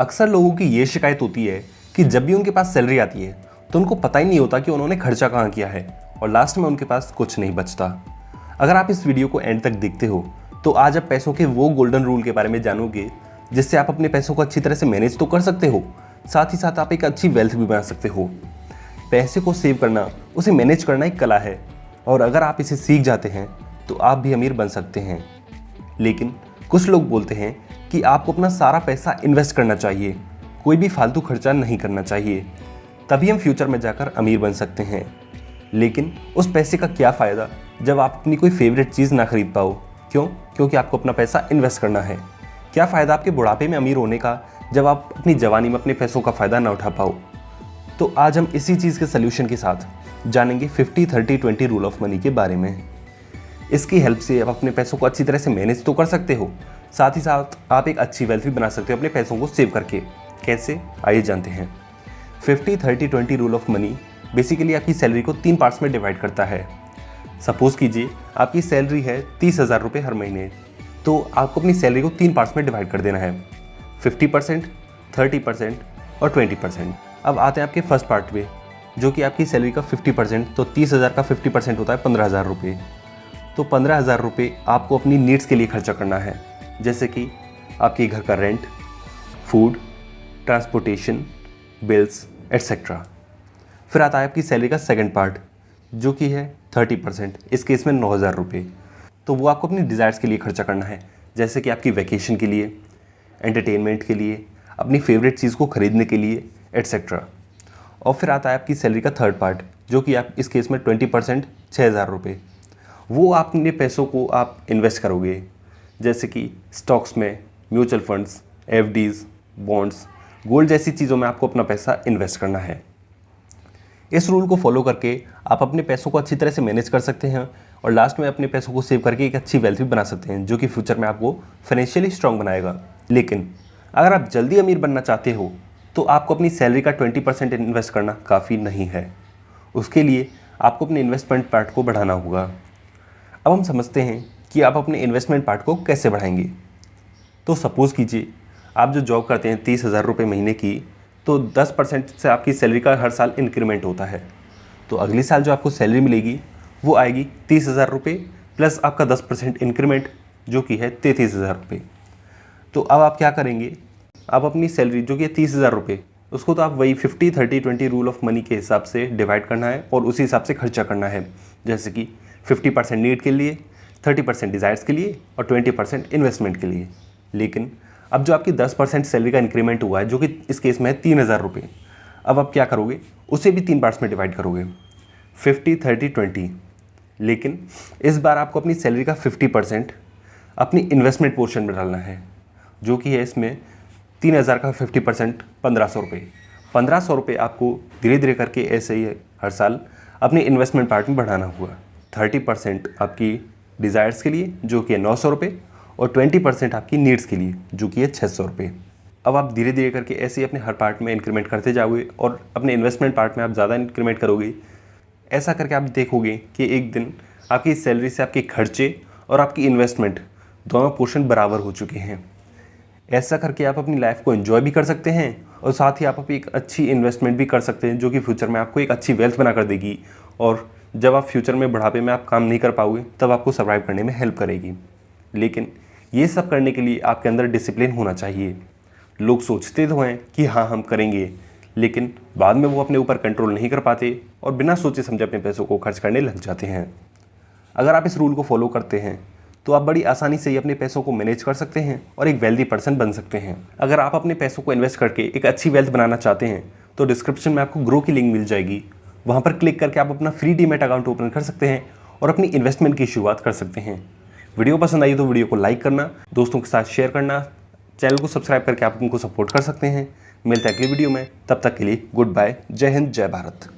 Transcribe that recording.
अक्सर लोगों की ये शिकायत होती है कि जब भी उनके पास सैलरी आती है तो उनको पता ही नहीं होता कि उन्होंने खर्चा कहाँ किया है और लास्ट में उनके पास कुछ नहीं बचता। अगर आप इस वीडियो को एंड तक देखते हो तो आज आप पैसों के वो गोल्डन रूल के बारे में जानोगे जिससे आप अपने पैसों को अच्छी तरह से मैनेज तो कर सकते हो, साथ ही साथ आप एक अच्छी वेल्थ भी बना सकते हो। पैसे को सेव करना, उसे मैनेज करना एक कला है और अगर आप इसे सीख जाते हैं तो आप भी अमीर बन सकते हैं। लेकिन कुछ लोग बोलते हैं कि आपको अपना सारा पैसा इन्वेस्ट करना चाहिए, कोई भी फालतू खर्चा नहीं करना चाहिए, तभी हम फ्यूचर में जाकर अमीर बन सकते हैं। लेकिन उस पैसे का क्या फ़ायदा जब आप अपनी कोई फेवरेट चीज़ ना खरीद पाओ? क्यों? क्योंकि आपको अपना पैसा इन्वेस्ट करना है। क्या फ़ायदा आपके बुढ़ापे में अमीर होने का जब आप अपनी जवानी में अपने पैसों का फ़ायदा ना उठा पाओ? तो आज हम इसी चीज़ के सल्यूशन के साथ जानेंगे 50-30-20 रूल ऑफ मनी के बारे में। इसकी हेल्प से आप अपने पैसों को अच्छी तरह से मैनेज तो कर सकते हो, साथ ही साथ आप एक अच्छी वेल्थ भी बना सकते हो अपने पैसों को सेव करके। कैसे? आइए जानते हैं। 50-30-20 रूल ऑफ मनी बेसिकली आपकी सैलरी को 3 पार्ट्स में डिवाइड करता है। सपोज़ कीजिए आपकी सैलरी है 30,000 रुपये हर महीने, तो आपको अपनी सैलरी को 3 पार्ट्स में डिवाइड कर देना है, 50%, 30% और 20%। अब आते हैं आपके फर्स्ट पार्ट में, जो कि आपकी सैलरी का 50%, तो 30,000 का 50% होता है 15,000 रुपये। तो 15,000 रुपये आपको अपनी नीड्स के लिए खर्चा करना है, जैसे कि आपके घर का rent, food, transportation, bills etcetera. फिर आता है आपकी सैलरी का सेकंड पार्ट, जो कि है 30%, इस केस में 9,000 रुपये। तो वो आपको अपनी डिज़ायर्स के लिए खर्चा करना है, जैसे कि आपकी वैकेशन के लिए, एंटरटेनमेंट के लिए, अपनी फेवरेट चीज़ को खरीदने के लिए एट्सेट्रा। और फिर आता है आपकी सैलरी का थर्ड पार्ट, जो कि आप इस केस में 20%, 6,000 रुपये। वो आप अपने पैसों को आप इन्वेस्ट करोगे, जैसे कि स्टॉक्स में, mutual funds, FDs, bonds, gold जैसी चीज़ों में आपको अपना पैसा इन्वेस्ट करना है। इस रूल को फॉलो करके आप अपने पैसों को अच्छी तरह से मैनेज कर सकते हैं और लास्ट में अपने पैसों को सेव करके एक अच्छी वेल्थ भी बना सकते हैं, जो कि फ्यूचर में आपको फाइनेंशियली स्ट्रांग बनाएगा। लेकिन अगर आप जल्दी अमीर बनना चाहते हो तो आपको अपनी सैलरी का 20% इन्वेस्ट करना काफ़ी नहीं है। उसके लिए आपको अपने इन्वेस्टमेंट पार्ट को बढ़ाना होगा। अब हम समझते हैं कि आप अपने इन्वेस्टमेंट पार्ट को कैसे बढ़ाएंगे। तो सपोज़ कीजिए आप जो जॉब करते हैं 30,000 रुपये महीने की, तो 10% से आपकी सैलरी का हर साल इंक्रीमेंट होता है। तो अगले साल जो आपको सैलरी मिलेगी वो आएगी 30,000 रुपये प्लस आपका 10% इंक्रीमेंट, जो कि है 33,000 रुपये। तो अब आप क्या करेंगे, आप अपनी सैलरी जो कि है 30,000 रुपये, उसको तो आप वही 50-30-20 रूल ऑफ मनी के हिसाब से डिवाइड करना है और उसी हिसाब से खर्चा करना है, जैसे कि 50% नीड के लिए, 30% डिज़ायर्स के लिए और 20% इन्वेस्टमेंट के लिए। लेकिन अब जो आपकी 10% सैलरी का इंक्रीमेंट हुआ है, जो कि इस केस में है 3,000 रुपये, अब आप क्या करोगे, उसे भी 3 पार्ट्स में डिवाइड करोगे, 50-30-20। लेकिन इस बार आपको अपनी सैलरी का 50% अपनी इन्वेस्टमेंट पोर्शन में डालना है, जो कि है इसमें 3,000 का 50% 1,500 रुपये। 1,500 रुपये आपको धीरे धीरे करके ऐसे ही हर साल अपने इन्वेस्टमेंट पार्ट में बढ़ाना होगा। 30% आपकी डिज़ायर्स के लिए, जो कि है 900 रुपये, और 20% आपकी नीड्स के लिए, जो कि है 600 रुपये। अब आप धीरे धीरे करके ऐसे ही अपने हर पार्ट में इंक्रीमेंट करते जाओगे और अपने इन्वेस्टमेंट पार्ट में आप ज़्यादा इंक्रीमेंट करोगे। ऐसा करके आप देखोगे कि एक दिन आपकी सैलरी से आपके खर्चे और आपकी इन्वेस्टमेंट दोनों पोर्शन बराबर हो चुके हैं। ऐसा करके आप अपनी लाइफ को एंजॉय भी कर सकते हैं और साथ ही आप एक अच्छी इन्वेस्टमेंट भी कर सकते हैं, जो कि फ्यूचर में आपको एक अच्छी वेल्थ बना कर देगी और जब आप फ्यूचर में बुढ़ापे में आप काम नहीं कर पाओगे तब आपको सर्वाइव करने में हेल्प करेगी। लेकिन ये सब करने के लिए आपके अंदर डिसिप्लिन होना चाहिए। लोग सोचते तो हैं कि हाँ हम करेंगे, लेकिन बाद में वो अपने ऊपर कंट्रोल नहीं कर पाते और बिना सोचे समझे अपने पैसों को खर्च करने लग जाते हैं। अगर आप इस रूल को फॉलो करते हैं तो आप बड़ी आसानी से ही अपने पैसों को मैनेज कर सकते हैं और एक वेल्दी पर्सन बन सकते हैं। अगर आप अपने पैसों को इन्वेस्ट करके एक अच्छी वेल्थ बनाना चाहते हैं तो डिस्क्रिप्शन में आपको ग्रो की लिंक मिल जाएगी, वहाँ पर क्लिक करके आप अपना फ्री डीमैट अकाउंट ओपन कर सकते हैं और अपनी इन्वेस्टमेंट की शुरुआत कर सकते हैं। वीडियो पसंद आई तो वीडियो को लाइक करना, दोस्तों के साथ शेयर करना, चैनल को सब्सक्राइब करके आप उनको सपोर्ट कर सकते हैं। मिलते हैं अगली वीडियो में, तब तक के लिए गुड बाय, जय हिंद, जय भारत।